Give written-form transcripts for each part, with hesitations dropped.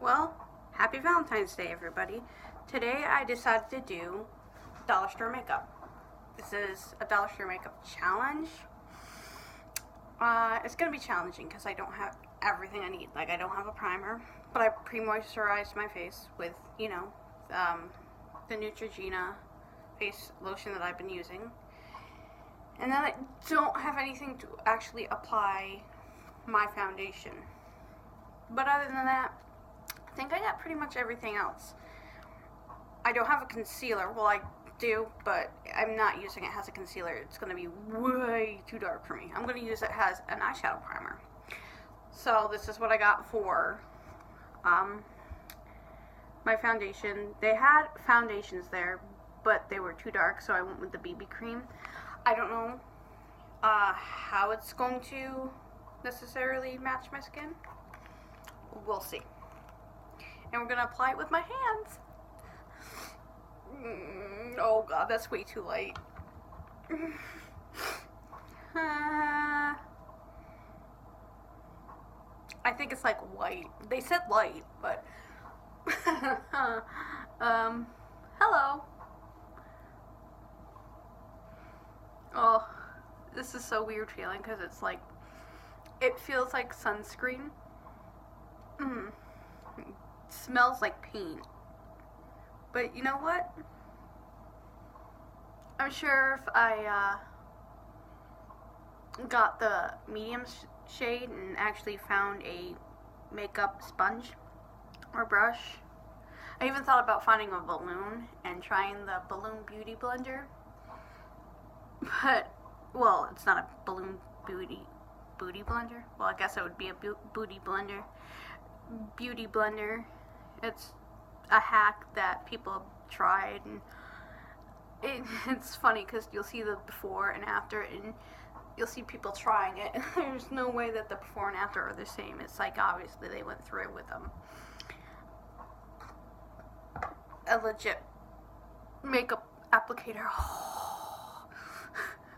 Well, happy Valentine's Day, everybody. Today I decided to do dollar store makeup. This is a dollar store makeup challenge. It's going to be challenging because I don't have everything I need. Like, I don't have a primer, but I pre-moisturized my face with, um, the Neutrogena face lotion that I've been using. And then I don't have anything to actually apply my foundation. But other than that, I think I got pretty much everything else. I don't have a concealer. Well, I do, but I'm not using it as a concealer. It's going to be way too dark for me. I'm going to use it as an eyeshadow primer. So this is what I got for my foundation. They had foundations there, but they were too dark, so I went with the BB cream. I don't know how it's going to necessarily match my skin. We'll see. And we're going to apply it with my hands. Oh god, that's way too light. I think it's like white. They said light, but hello. Oh, this is so weird feeling because it's like it feels like sunscreen. It smells like paint. But you know what? I'm sure if I got the medium shade and actually found a makeup sponge or brush. I even thought about finding a balloon and trying the balloon beauty blender. But, well, it's not a balloon booty blender. Well, I guess it would be a booty blender. Beauty blender. It's a hack that people tried, and it's funny because you'll see the before and after, and you'll see people trying it. There's no way that the before and after are the same. It's like obviously they went through it with a legit makeup applicator.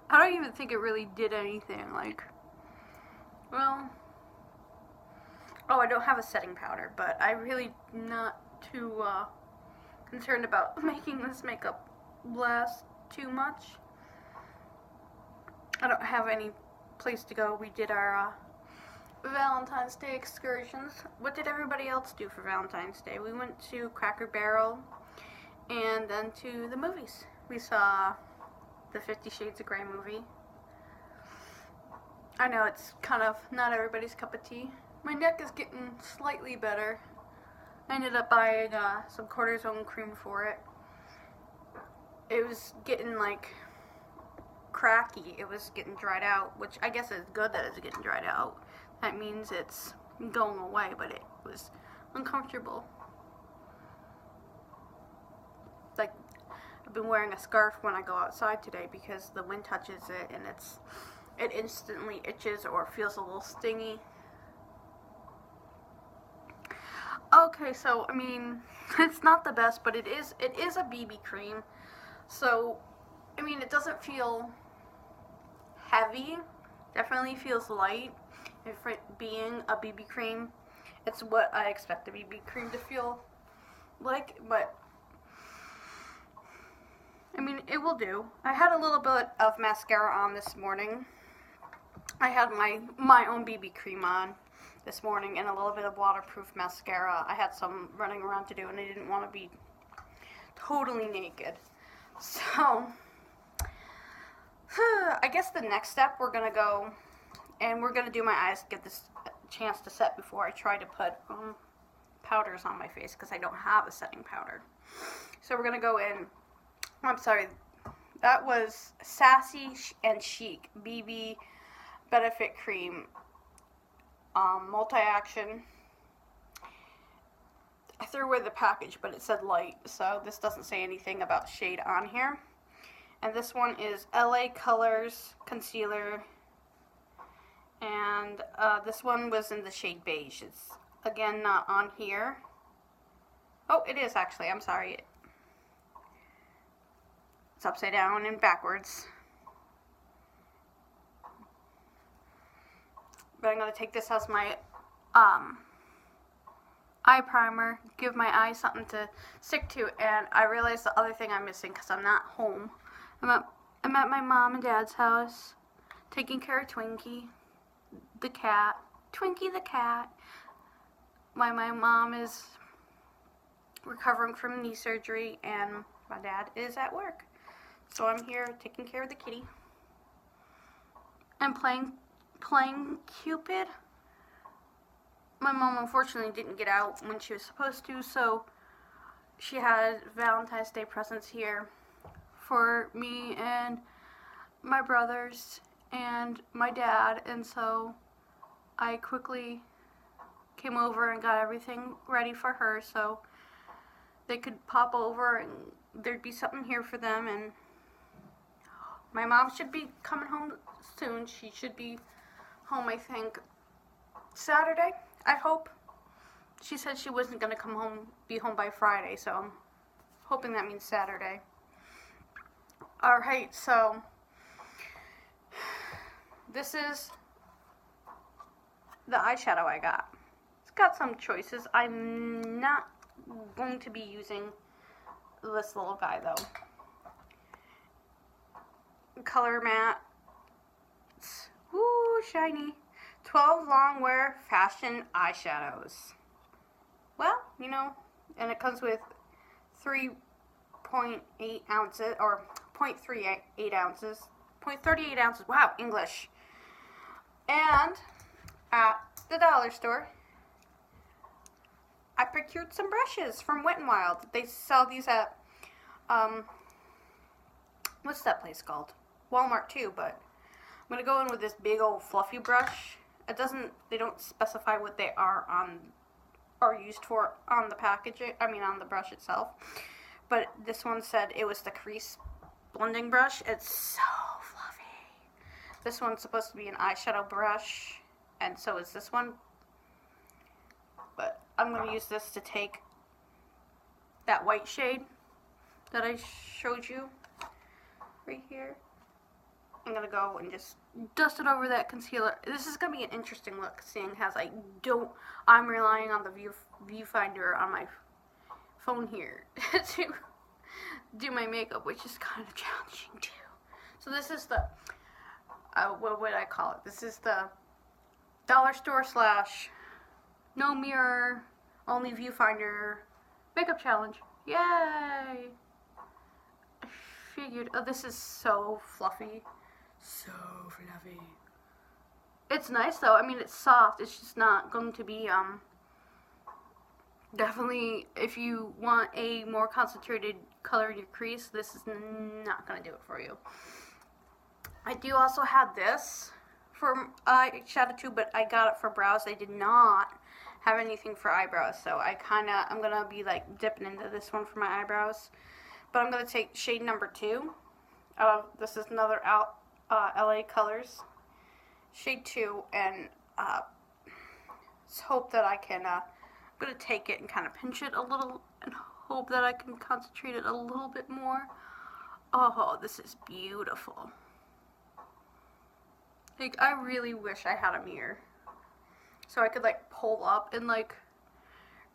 I don't even think it really did anything. Like, well, oh, I don't have a setting powder, but I really not too concerned about making this makeup last too much. I don't have any place to go. We did our Valentine's Day excursions. What did everybody else do for Valentine's Day? We went to Cracker Barrel and then to the movies. We saw the 50 Shades of Grey movie. I know it's kind of not everybody's cup of tea. My neck is getting slightly better. I ended up buying some cortisone cream for it. It was getting like cracky. It was getting dried out, which I guess is good that it's getting dried out. That means it's going away, but it was uncomfortable. Like, I've been wearing a scarf when I go outside today because the wind touches it and it instantly itches or feels a little stingy. Okay, so I mean, it's not the best, but it is a BB cream. So, I mean, it doesn't feel heavy. Definitely feels light. And for it being a BB cream, it's what I expect a BB cream to feel like, but I mean, it will do. I had a little bit of mascara on this morning. I had my own BB cream on this morning and a little bit of waterproof mascara. I had some running around to do and I didn't want to be totally naked. So, I guess the next step we're going to go and we're going to do my eyes, get this chance to set before I try to put powders on my face because I don't have a setting powder. So we're going to go in, I'm sorry, that was Sassy and Chic BB Benefit Cream multi-action. I threw away the package, but it said light, so this doesn't say anything about shade on here. And this one is LA Colors Concealer, and this one was in the shade beige. It's, again, not on here. Oh, it is actually, I'm sorry. It's upside down and backwards. But I'm going to take this as my eye primer, give my eyes something to stick to, and I realized the other thing I'm missing because I'm not home. I'm at my mom and dad's house, taking care of Twinkie, the cat. Twinkie the cat. My mom is recovering from knee surgery, and my dad is at work. So I'm here taking care of the kitty and playing Cupid. My mom unfortunately didn't get out when she was supposed to, so she had Valentine's Day presents here for me and my brothers and my dad, and so I quickly came over and got everything ready for her so they could pop over and there'd be something here for them. And my mom should be coming home soon. She should be home, I think, Saturday, I hope. She said she wasn't going to be home by Friday, so I'm hoping that means Saturday. Alright, so this is the eyeshadow I got. It's got some choices. I'm not going to be using this little guy though. Color matte. Woo, shiny. 12 long wear fashion eyeshadows. Well, you know, and it comes with 3.8 ounces, or 0.38 ounces. 0.38 ounces. Wow, English. And at the dollar store, I procured some brushes from Wet n Wild. They sell these at, what's that place called? Walmart too, but I'm going to go in with this big old fluffy brush. They don't specify what they are used for on the packaging, on the brush itself. But this one said it was the crease blending brush. It's so fluffy. This one's supposed to be an eyeshadow brush, and so is this one. But I'm going to use this to take that white shade that I showed you right here. I'm going to go and just dust it over that concealer. This is going to be an interesting look, seeing as I'm relying on the viewfinder on my phone here to do my makeup, which is kind of challenging too. So this is the, what would I call it? This is the dollar store / no mirror, only viewfinder makeup challenge. Yay! I figured, oh, this is so fluffy. So fluffy. It's nice though. It's soft. It's just not going to be, definitely, if you want a more concentrated color in your crease, this is not going to do it for you. I do also have this for eyeshadow too, but I got it for brows. They did not have anything for eyebrows, so I'm going to be like dipping into this one for my eyebrows. But I'm going to take shade number 2. This is another LA Colors shade 2, and let's hope that I can, I'm going to take it and kind of pinch it a little and hope that I can concentrate it a little bit more. Oh, this is beautiful. Like, I really wish I had a mirror so I could like pull up and like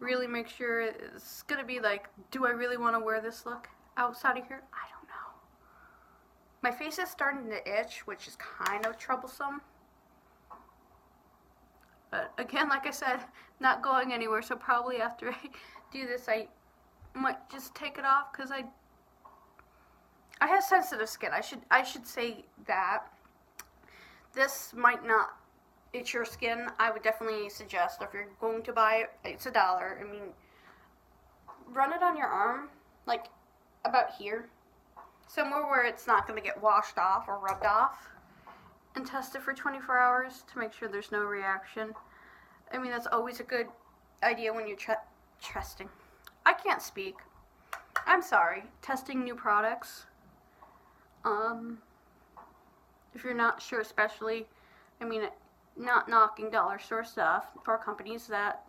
really make sure it's going to be like, do I really want to wear this look outside of here? I don't know. My face is starting to itch, which is kind of troublesome. But again, like I said, not going anywhere, so probably after I do this, I might just take it off because I have sensitive skin. I should say that. This might not itch your skin. I would definitely suggest, if you're going to buy it, it's $1. Run it on your arm, like about here. Somewhere where it's not going to get washed off or rubbed off, and test it for 24 hours to make sure there's no reaction. That's always a good idea when you're testing. I can't speak. I'm sorry. Testing new products. If you're not sure, especially, not knocking dollar store stuff or companies that,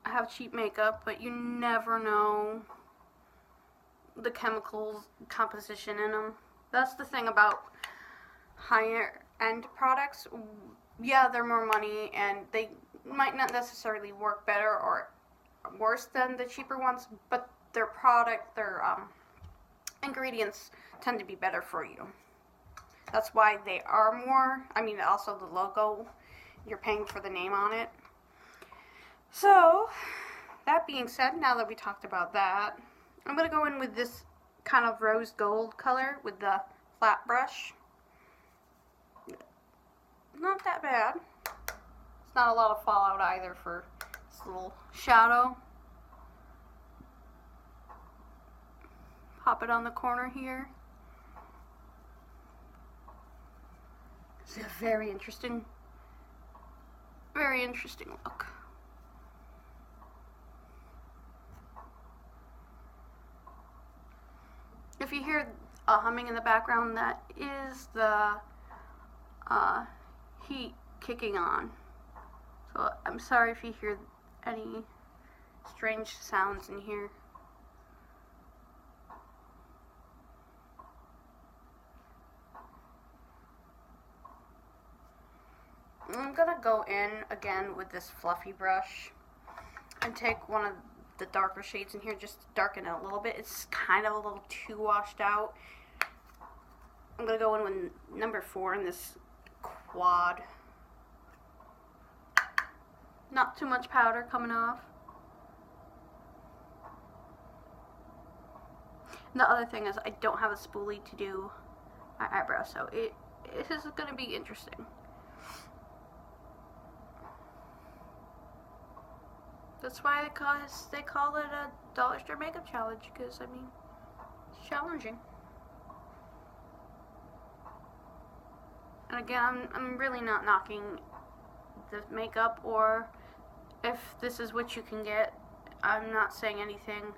have cheap makeup, but you never know the chemicals composition in them. That's the thing about higher end products. Yeah, they're more money and they might not necessarily work better or worse than the cheaper ones, but their product, their ingredients tend to be better for you. That's why they are more, also the logo, you're paying for the name on it. So, that being said, now that we talked about that, I'm going to go in with this kind of rose gold color with the flat brush. Not that bad. It's not a lot of fallout either for this little shadow. Pop it on the corner here. It's a very interesting look. If you hear a humming in the background, that is the heat kicking on. So I'm sorry if you hear any strange sounds in here. I'm gonna go in again with this fluffy brush and take one of the darker shades in here just to darken it a little bit. It's kind of a little too washed out. I'm gonna go in with number 4 in this quad. Not too much powder coming off. And the other thing is I don't have a spoolie to do my eyebrows, so it is gonna be interesting. That's why they call it a dollar store makeup challenge, because it's challenging. And again, I'm really not knocking the makeup, or if this is what you can get. I'm not saying anything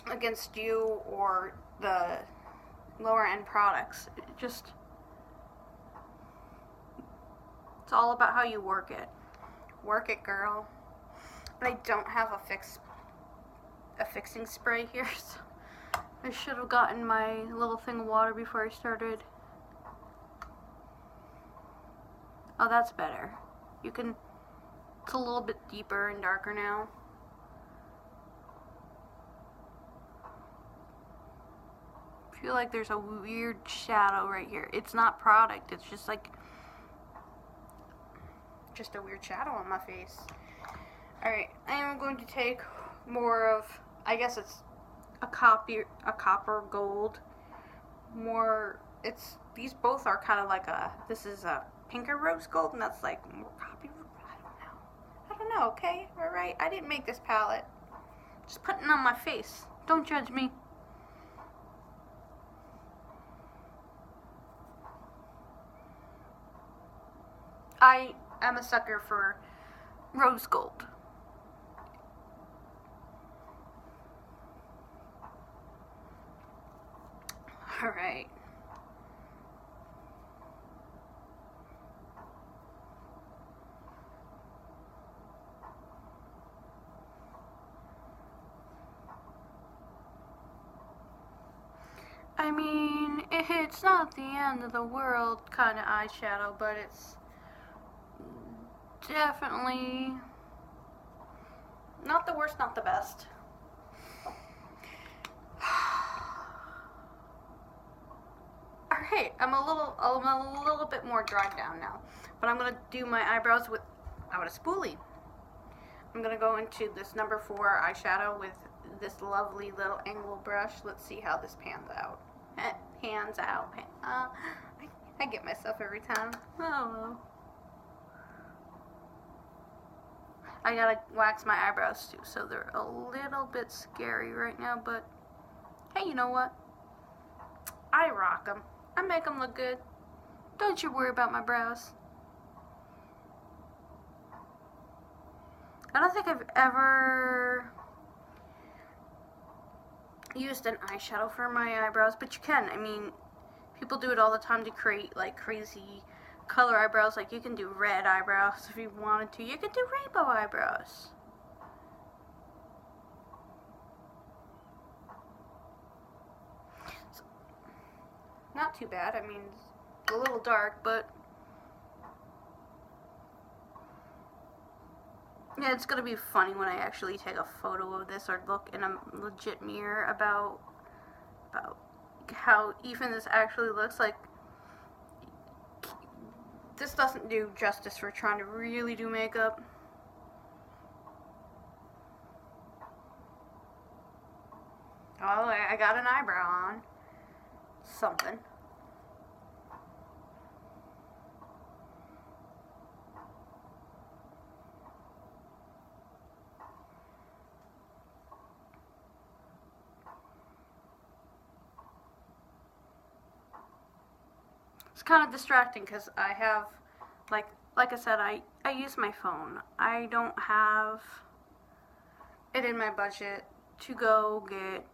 against you or the lower end products. It's all about how you work it. Work it, girl. But I don't have a fixing spray here, so I should have gotten my little thing of water before I started. Oh, that's better. It's a little bit deeper and darker now. I feel like there's a weird shadow right here. It's not product, it's just a weird shadow on my face. Alright, I am going to take more of, I guess it's a copper gold. These both are kind of like this is a pinker rose gold, and that's like more copper. I don't know, okay? Alright, I didn't make this palette. Just putting it on my face. Don't judge me. I am a sucker for rose gold. Alright. It's not the end of the world kind of eyeshadow, but it's definitely not the worst, not the best. Alright, I'm a little bit more dried down now, but I'm gonna do my eyebrows without a spoolie. I'm gonna go into this number 4 eyeshadow with this lovely little angle brush. Let's see how this pans out. Pans out. I get myself every time. Oh. I gotta wax my eyebrows too, so they're a little bit scary right now, but hey, you know what? I rock them. I make them look good. Don't you worry about my brows. I don't think I've ever used an eyeshadow for my eyebrows, but you can. People do it all the time to create like crazy color eyebrows. Like you can do red eyebrows if you wanted to. You can do rainbow eyebrows. So, not too bad. It's a little dark, but Yeah, it's gonna be funny when I actually take a photo of this or look in a legit mirror about how even this actually looks. Like, this doesn't do justice for trying to really do makeup. Oh, I got an eyebrow on. Something. It's kind of distracting because I have, like I said, I use my phone. I don't have it in my budget to go get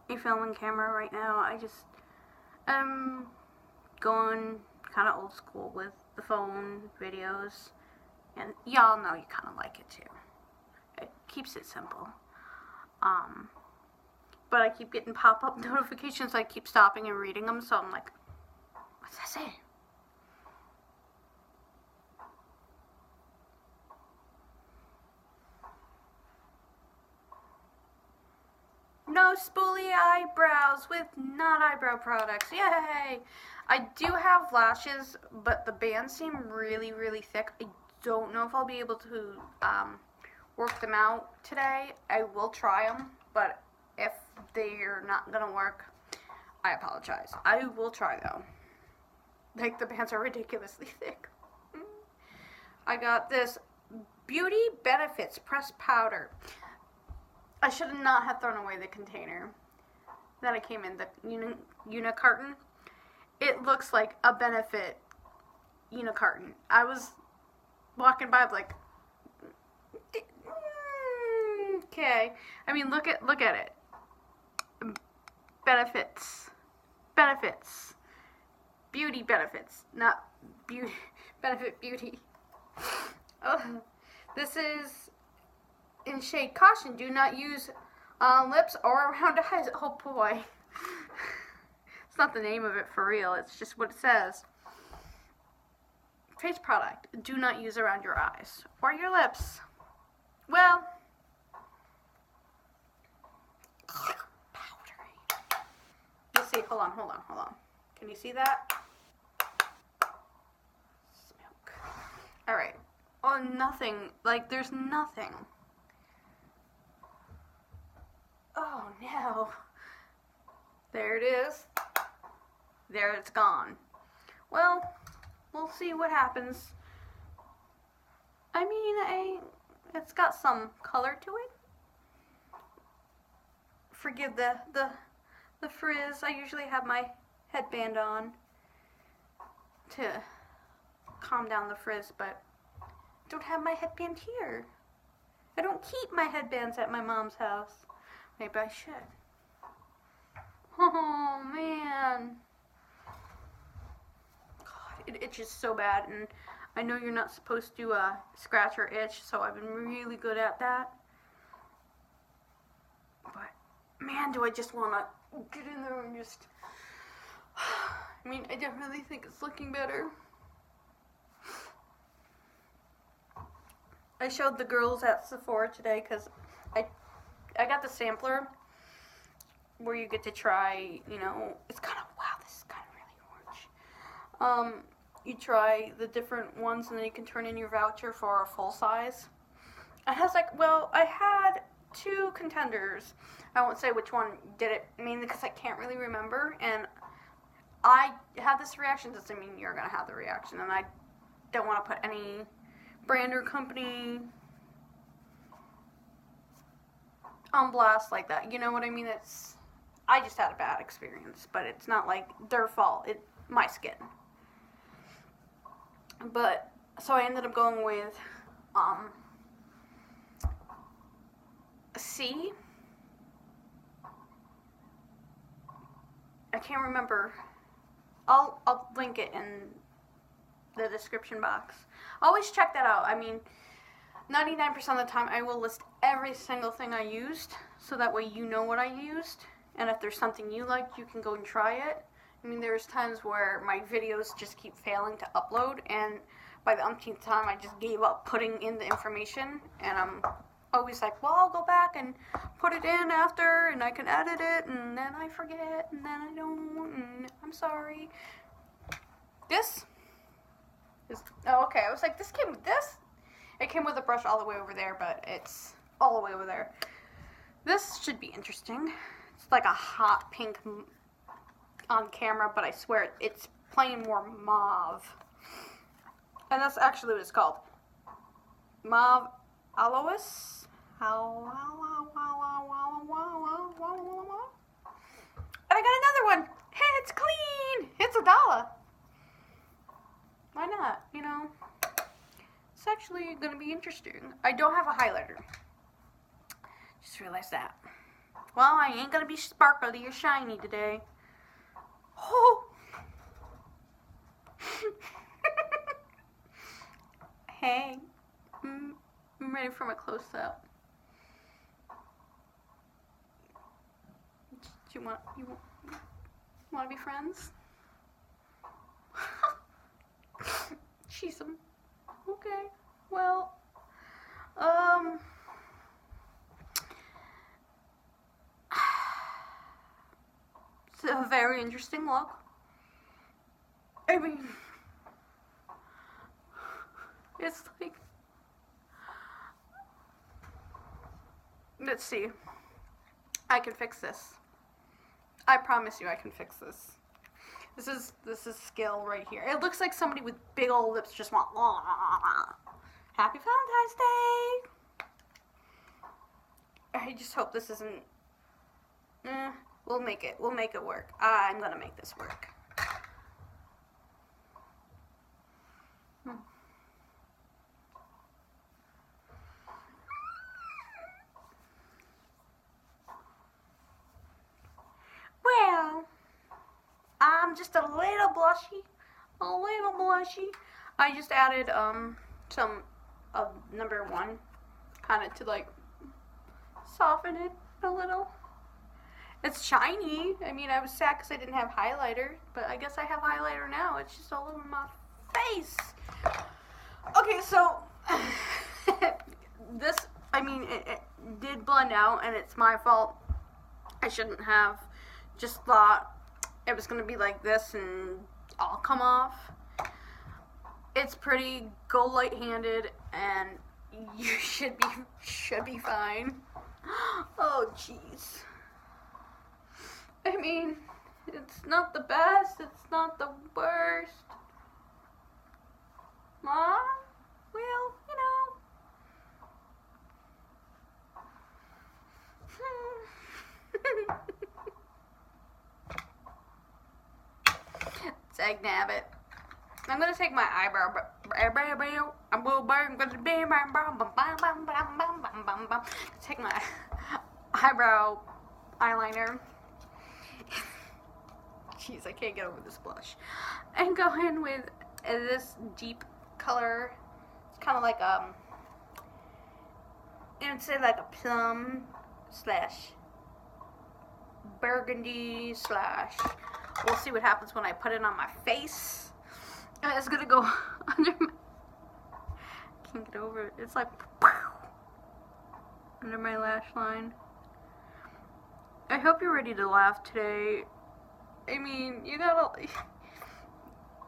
a filming camera right now. I just am going kind of old school with the phone videos, and y'all know you kind of like it too. It keeps it simple. But I keep getting pop-up notifications. I keep stopping and reading them, so I'm like, what's that say? No spoolie eyebrows with not eyebrow products. Yay! I do have lashes, but the bands seem really, really thick. I don't know if I'll be able to work them out today. I will try them, but if they're not gonna work, I apologize. I will try though. Like, the bands are ridiculously thick. I got this Beauty Benefits pressed powder. I should not have thrown away the container that it came in, the unicarton. It looks like a Benefit unicarton. I was walking by like, okay. I mean, look at it. Benefits. Beauty benefits, not beauty. Benefit Beauty. Oh, this is in shade Caution. Do not use lips or around eyes. Oh boy. It's not the name of it for real. It's just what it says. Face product. Do not use around your eyes or your lips. Well, powdery. Let's see. Hold on. Can you see that? Smoke. All right. Oh, nothing. Like, there's nothing. Oh, no. There it is. There it's gone. Well, we'll see what happens. I mean, it's got some color to it. Forgive the frizz. I usually have my headband on to calm down the frizz, but I don't have my headband here. I don't keep my headbands at my mom's house. Maybe I should. Oh, man. God, it itches so bad, and I know you're not supposed to scratch or itch, so I've been really good at that. But, man, do I just want to get in there and just... I mean, I don't really think it's looking better. I showed the girls at Sephora today because I got the sampler where you get to try, it's kind of, wow, this is kind of really orange. You try the different ones and then you can turn in your voucher for a full size. And I was like, well, I had 2 contenders. I won't say which one did it, mainly because I can't really remember. And I had this reaction. Doesn't mean you're going to have the reaction. And I don't want to put any brand or company on blast like that. You know what I mean? I just had a bad experience, but it's not like their fault. It's my skin. But, so I ended up going with, C. I can't remember. I'll link it in the description box. Always check that out. I mean, 99% of the time I will list every single thing I used, so that way you know what I used, and if there's something you like, you can go and try it. I mean, there's times where my videos just keep failing to upload, and by the umpteenth time, I just gave up putting in the information, and I'm always like, well, I'll go back and put it in after, and I can edit it, and then I forget, and then I don't, and I'm sorry. This is, oh, okay, I was like, this came with this? It came with a brush all the way over there, but it's all the way over there. This should be interesting. It's like a hot pink on camera, but I swear it's plain more mauve. And that's actually what it's called. Mauve aloes. And I got another one. Hey, it's clean. It's $1. Why not? You know, it's actually going to be interesting. I don't have a highlighter. Just realized that. Well, I ain't going to be sparkly or shiny today. Oh. Hey, I'm ready for my close-up. Do you want to be friends? She's okay. Well, it's a very interesting look. I mean, it's like, let's see. I can fix this. I promise you I can fix this. This is skill right here. It looks like somebody with big old lips just went, Happy Valentine's Day! I just hope this isn't, we'll make it work. I'm gonna make this work. Well, I'm just a little blushy. I just added some of number 1, kind of to like soften it a little. It's shiny. I mean, I was sad because I didn't have highlighter, but I guess I have highlighter now. It's just all over my face. Okay, so this, I mean, it did blend out, and it's my fault. I shouldn't have just thought it was going to be like this and all come off. It's pretty, go light-handed, and you should be fine. Oh, jeez. I mean, it's not the best, it's not the worst. Well, you know. Dag nabbit. I'm gonna take my eyebrow. Take my eyebrow eyeliner. Jeez, I can't get over this blush. And go in with this deep color. It's kind of like it's like a plum slash burgundy slash. We'll see what happens when I put it on my face. It's gonna go under my, can't get over it. It's like under my lash line. I hope you're ready to laugh today. I mean, you gotta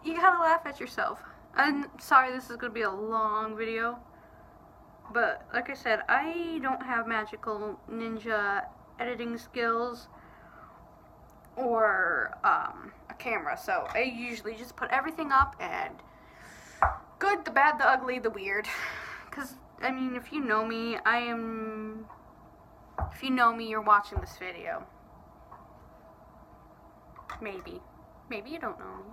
laugh at yourself. I'm sorry this is gonna be a long video, but like I said, I don't have magical ninja editing skills or a camera, so I usually just put everything up and good, the bad, the ugly, the weird. Because, I mean, if you know me, if you know me, you're watching this video. Maybe you don't know me.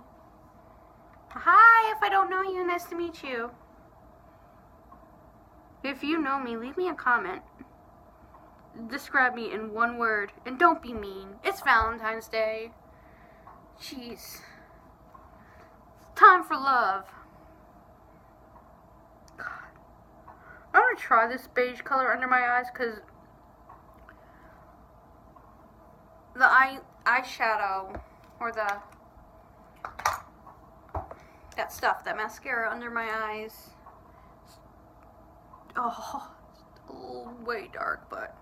Hi, if I don't know you, nice to meet you. If you know me, leave me a comment. Describe me in one word, and don't be mean. It's Valentine's Day. Jeez. It's time for love. God. I'm gonna try this beige color under my eyes, because the eyeshadow, or the Got stuff, that mascara under my eyes. Oh, it's a little way dark, but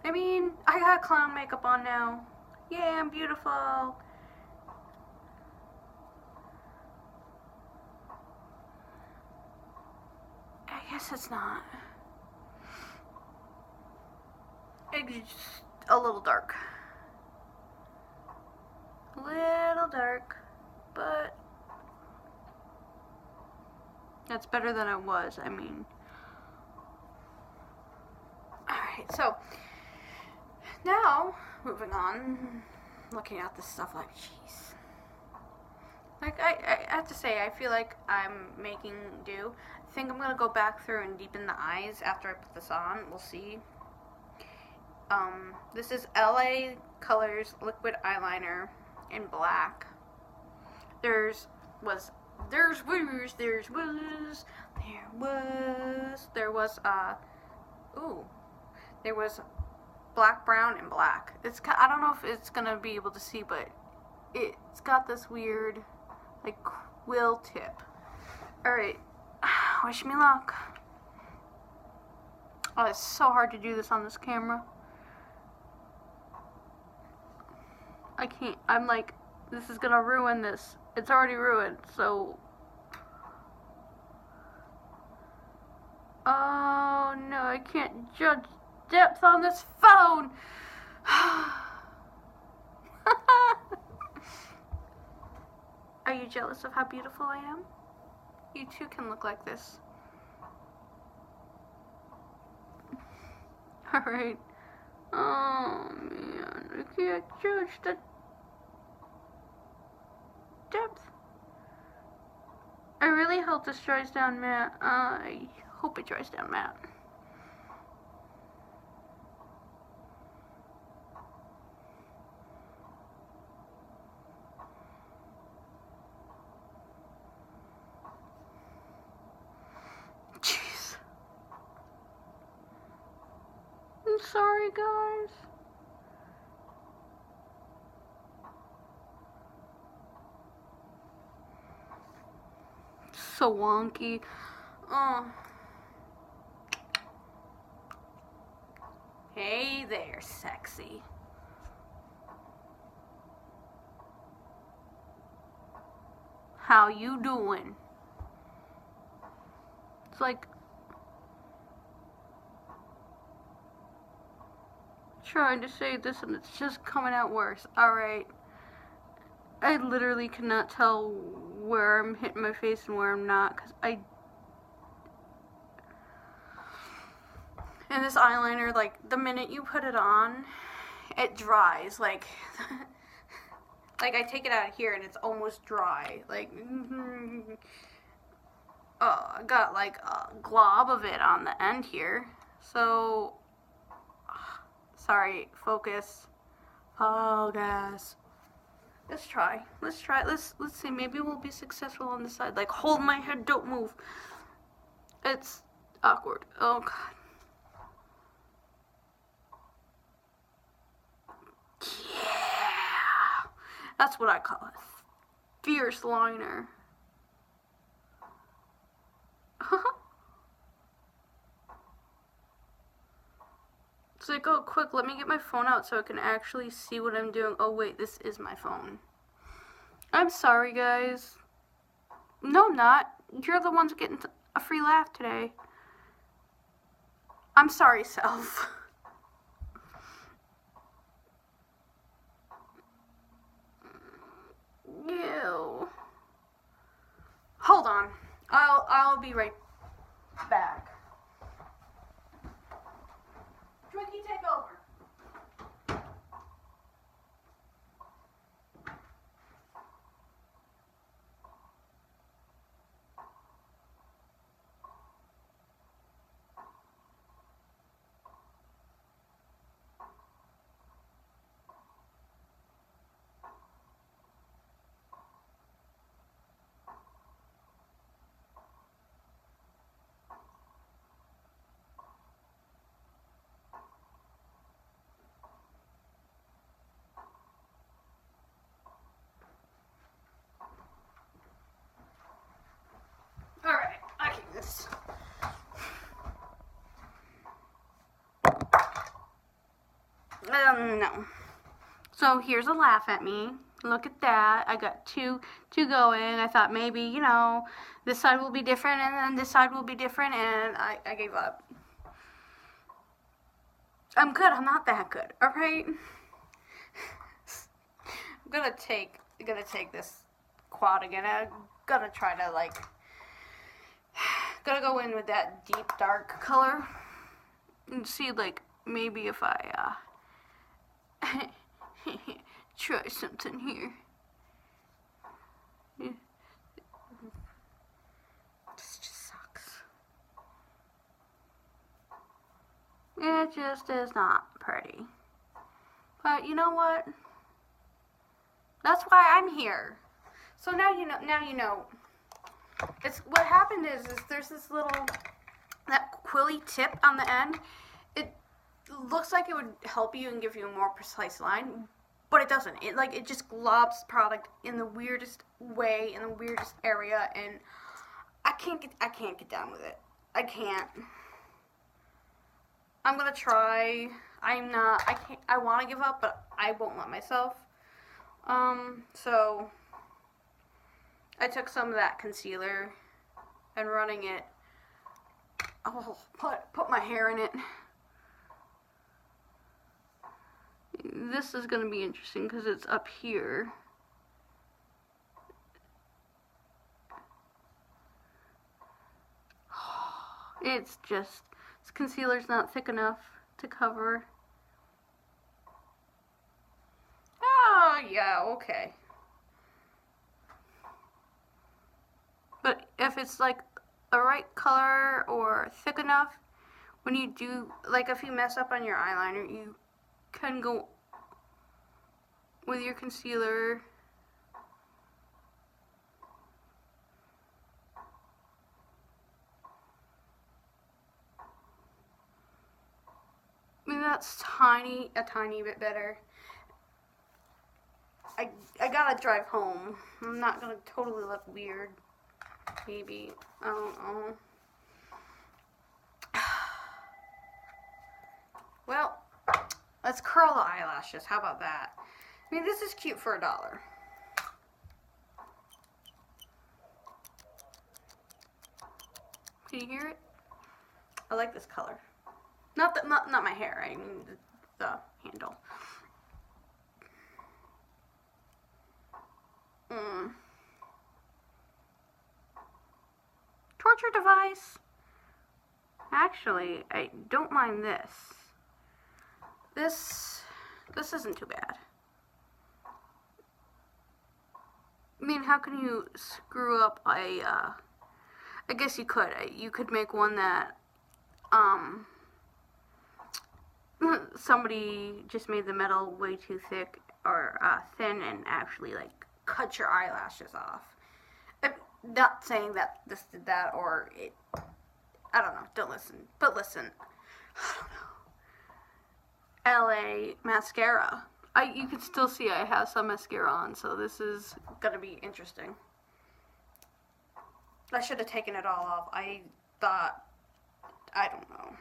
I mean, I got clown makeup on now. Yeah, I'm beautiful. I guess it's not. It's just a little dark. A little dark, but that's better than it was. I mean, alright, so now moving on, looking at this stuff, like, jeez. Like, I have to say, I feel like I'm making do. I think I'm gonna go back through and deepen the eyes after I put this on. We'll see. This is LA Colors liquid eyeliner in black. There was black, brown, and black. It's, I don't know if it's gonna be able to see, but it's got this weird, like, quill tip. Alright, wish me luck. Oh, it's so hard to do this on this camera. I can't, I'm like, this is gonna ruin this. It's already ruined, so. Oh no, I can't judge depth on this phone. Are you jealous of how beautiful I am? You too can look like this. Alright. Oh man, I can't judge the depth. I really hope this dries down matte. I hope it dries down matte. Jeez. I'm sorry, guys. So wonky. Oh. Hey there, sexy. How you doing? It's like trying to say this and it's just coming out worse. Alright. I literally cannot tell where I'm hitting my face and where I'm not, because and this eyeliner, like, the minute you put it on, it dries, like, like, I take it out of here and it's almost dry, like, I got, like, a glob of it on the end here, so, sorry, focus, let's try, let's see, maybe we'll be successful on the side, like, hold my head, don't move, it's awkward, oh god. Yeah, that's what I call a fierce liner. It's like, oh, quick, let me get my phone out so I can actually see what I'm doing. Oh, wait, this is my phone. I'm sorry, guys. No, I'm not. You're the ones getting a free laugh today. I'm sorry, self. Ew. Hold on. I'll be right back. Twinkie, take over. No. So here's a laugh at me. Look at that. I got two going. I thought maybe, you know, this side will be different and then this side will be different, and I gave up. I'm good. I'm not that good. All right. I'm gonna take this quad again. I'm gonna try to gonna go in with that deep dark color and see maybe if I try something here. This just sucks. It just is not pretty. But you know what? That's why I'm here. So now you know. It's what happened is there's this little that quilly tip on the end. It looks like it would help you and give you a more precise line, but it doesn't. It just globs product in the weirdest way, in the weirdest area, and I can't get down with it. I can't. I'm gonna try. I can't. I want to give up, but I won't let myself. So I took some of that concealer and running it. Oh, put my hair in it. This is gonna be interesting because it's up here. It's just, this concealer's not thick enough to cover. Oh, yeah, okay. But if it's the right color or thick enough, when you do, if you mess up on your eyeliner, you can go with your concealer. I mean, that's a tiny bit better. I gotta drive home. I'm not gonna totally look weird. Maybe. I don't know. Well, let's curl the eyelashes. How about that? I mean, this is cute for $1. Can you hear it? I like this color. Not my hair. I mean the handle. Torture device. Actually, I don't mind this. This isn't too bad. I mean, how can you screw up I guess you could. You could make one that, somebody just made the metal way too thick or thin and actually cut your eyelashes off. I'm not saying that this did that or it. I don't know. Don't listen. But listen. I don't know. LA mascara. You can still see I have some mascara on, so this is gonna be interesting. I should have taken it all off. I thought, I don't know.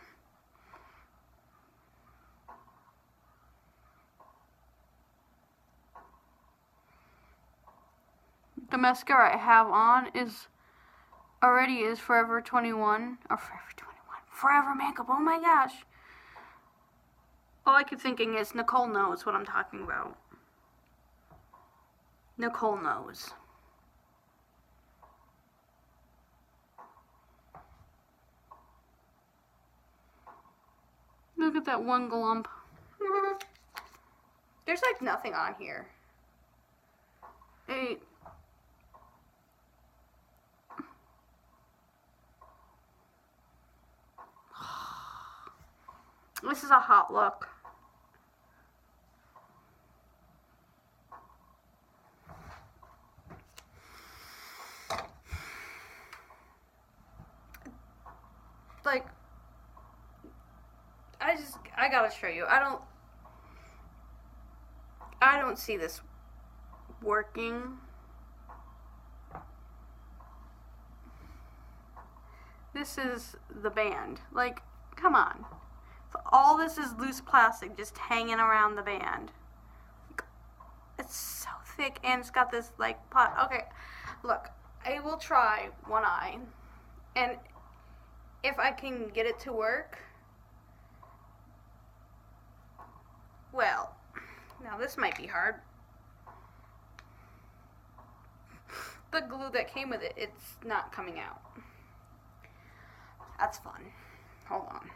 The mascara I have on is Forever 21 or Forever 21. Forever Makeup. Oh my gosh. All I keep thinking is Nicole knows what I'm talking about. Nicole knows. Look at that one glump. There's nothing on here. Hey. This is a hot look. I gotta show you. I don't see this working. This is the band. Come on. So all this is loose plastic just hanging around the band. It's so thick and it's got this like pot. Okay, look, I will try one eye, and if I can get it to work, well, now this might be hard. The glue that came with it, it's not coming out. That's fun. Hold on.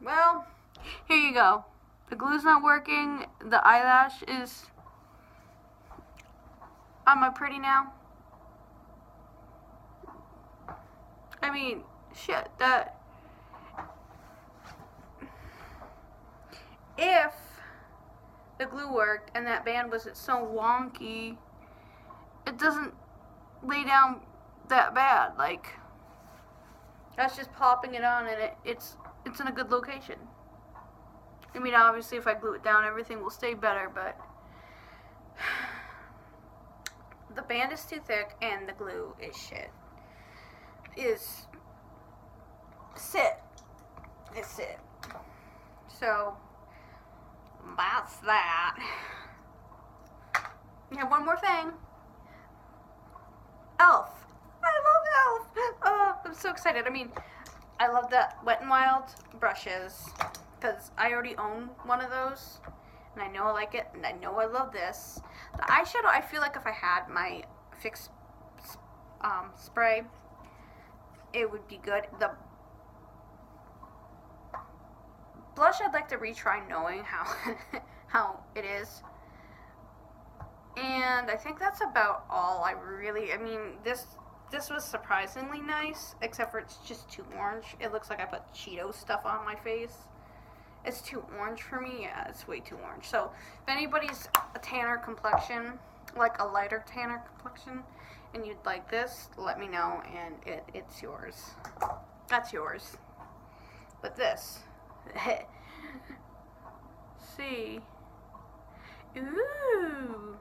Well, here you go. The glue's not working. The eyelash is... Am I pretty now? I mean, shit, that... If the glue worked and that band wasn't so wonky, it doesn't lay down that bad. Like, that's just popping it on, and it's in a good location. I mean, obviously, if I glue it down, everything will stay better, but the band is too thick, and the glue is shit. It's it. So that's that. Yeah, one more thing. Elf. I love Elf. Oh, I'm so excited. I mean, I love the Wet n Wild brushes because I already own one of those, and I know I like it, and I know I love this. The eyeshadow, I feel like if I had my Fix spray, it would be good. The blush, I'd like to retry knowing how it is. And I think that's about all I mean, this was surprisingly nice, except for it's just too orange. It looks like I put Cheeto stuff on my face. It's too orange for me. Yeah, it's way too orange. So if anybody's a tanner complexion, like a lighter tanner complexion, and you'd like this, let me know, and it's yours. That's yours. But this, see, ooh,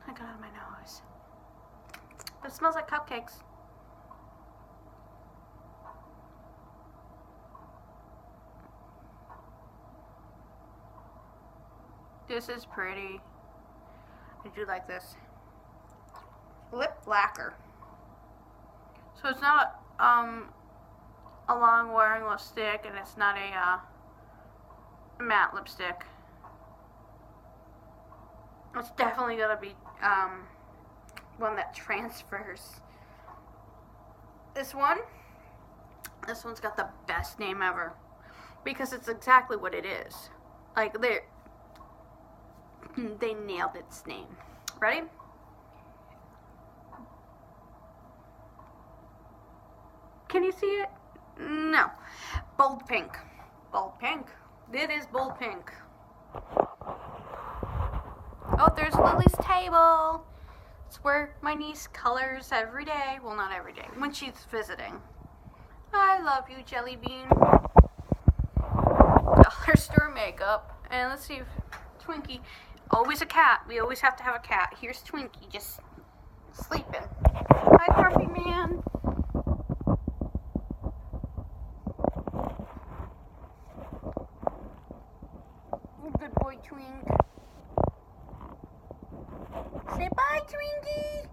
I got it on my nose. But it smells like cupcakes. This is pretty. I do like this. Lip lacquer. So it's not a long wearing lipstick, and it's not a matte lipstick. It's definitely gonna be one that transfers. This one's got the best name ever, because it's exactly what it is. Like, they nailed its name. Ready? Can you see it? No. Bold pink. Bold pink. It is bold pink. Oh, there's Lily's table. It's where my niece colors every day. Well, not every day. When she's visiting. I love you, Jelly Bean. Dollar store makeup. And let's see if Twinkie. Always a cat. We always have to have a cat. Here's Twinkie just sleeping. Hi, Grumpy Man. Good boy, Twink. Say bye, Twinkie.